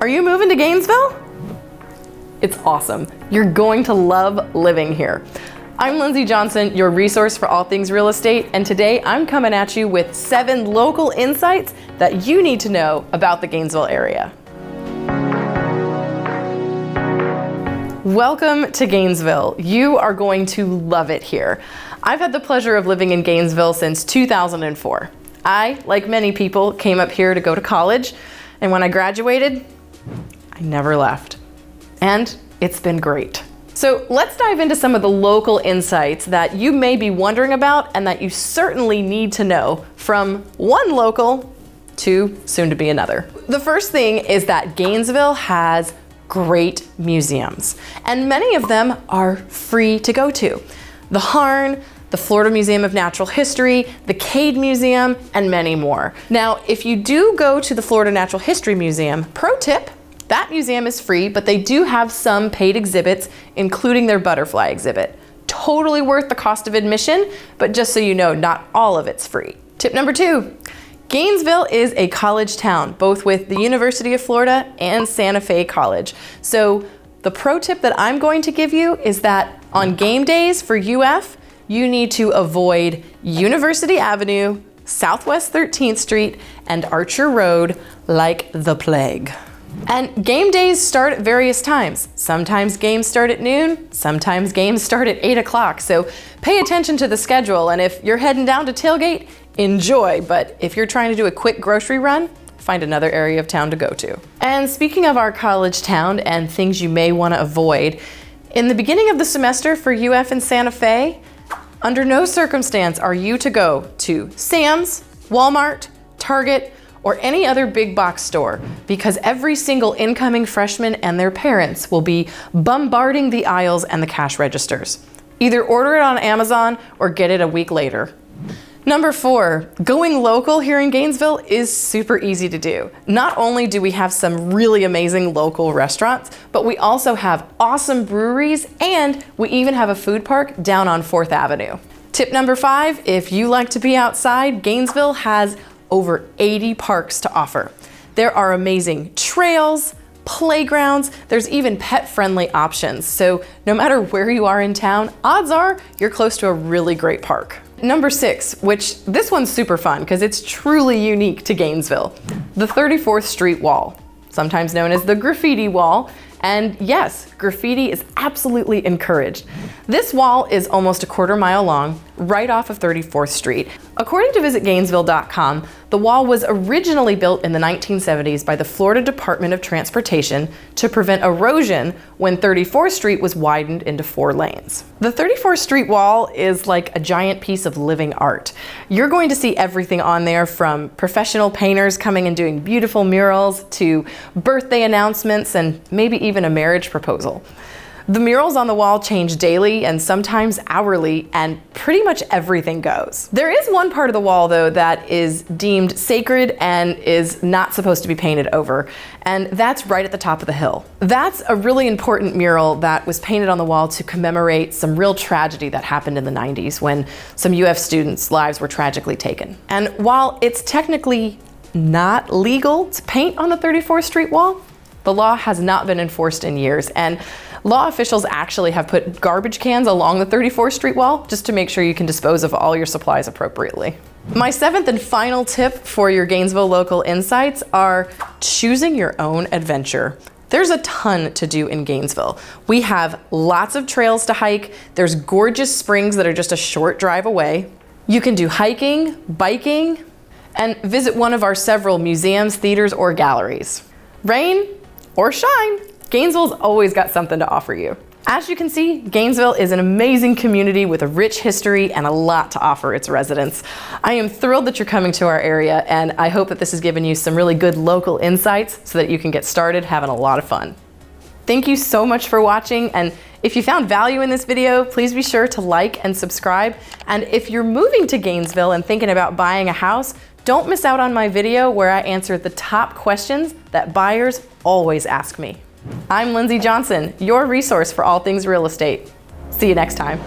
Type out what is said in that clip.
Are you moving to Gainesville? It's awesome. You're going to love living here. I'm Lindsey Johnson, your resource for all things real estate, and today I'm coming at you with 7 local insights that you need to know about the Gainesville area. Welcome to Gainesville. You are going to love it here. I've had the pleasure of living in Gainesville since 2004. I, like many people, came up here to go to college, and when I graduated, I never left. And it's been great. So let's dive into some of the local insights that you may be wondering about and that you certainly need to know from one local to soon to be another. The first thing is that Gainesville has great museums, and many of them are free to go to. The Harn, the Florida Museum of Natural History, the Cade Museum, and many more. Now, if you do go to the Florida Natural History Museum, pro tip, that museum is free, but they do have some paid exhibits, including their butterfly exhibit. Totally worth the cost of admission, but just so you know, not all of it's free. Tip number 2, Gainesville is a college town, both with the University of Florida and Santa Fe College. So the pro tip that I'm going to give you is that on game days for UF, you need to avoid University Avenue, Southwest 13th Street, and Archer Road like the plague. And game days start at various times. Sometimes games start at noon, sometimes games start at 8 o'clock. So pay attention to the schedule, and if you're heading down to tailgate, enjoy. But if you're trying to do a quick grocery run, find another area of town to go to. And speaking of our college town and things you may want to avoid, in the beginning of the semester for UF and Santa Fe, under no circumstance are you to go to Sam's, Walmart, Target, or any other big box store, because every single incoming freshman and their parents will be bombarding the aisles and the cash registers. Either order it on Amazon or get it a week later. Number 4, going local here in Gainesville is super easy to do. Not only do we have some really amazing local restaurants, but we also have awesome breweries, and we even have a food park down on 4th Avenue. Tip number 5, if you like to be outside, Gainesville has over 80 parks to offer. There are amazing trails, playgrounds, there's even pet-friendly options. So no matter where you are in town, odds are you're close to a really great park. Number 6, which this one's super fun because it's truly unique to Gainesville, the 34th Street Wall, sometimes known as the Graffiti Wall. And yes, graffiti is absolutely encouraged. This wall is almost a quarter mile long, right off of 34th Street. According to visitgainesville.com, the wall was originally built in the 1970s by the Florida Department of Transportation to prevent erosion when 34th Street was widened into 4 lanes. The 34th Street Wall is like a giant piece of living art. You're going to see everything on there, from professional painters coming and doing beautiful murals to birthday announcements and maybe even a marriage proposal. The murals on the wall change daily and sometimes hourly, and pretty much everything goes. There is one part of the wall, though, that is deemed sacred and is not supposed to be painted over, and that's right at the top of the hill. That's a really important mural that was painted on the wall to commemorate some real tragedy that happened in the 90s when some UF students' lives were tragically taken. And while it's technically not legal to paint on the 34th Street Wall, the law has not been enforced in years, and law officials actually have put garbage cans along the 34th Street Wall just to make sure you can dispose of all your supplies appropriately. My 7th and final tip for your Gainesville local insights are choosing your own adventure. There's a ton to do in Gainesville. We have lots of trails to hike. There's gorgeous springs that are just a short drive away. You can do hiking, biking, and visit one of our several museums, theaters, or galleries. Rain or shine, Gainesville's always got something to offer you. As you can see, Gainesville is an amazing community with a rich history and a lot to offer its residents. I am thrilled that you're coming to our area, and I hope that this has given you some really good local insights so that you can get started having a lot of fun. Thank you so much for watching, and if you found value in this video, please be sure to like and subscribe. And if you're moving to Gainesville and thinking about buying a house, don't miss out on my video where I answer the top questions that buyers always ask me. I'm Lindsey Johnson, your resource for all things real estate. See you next time.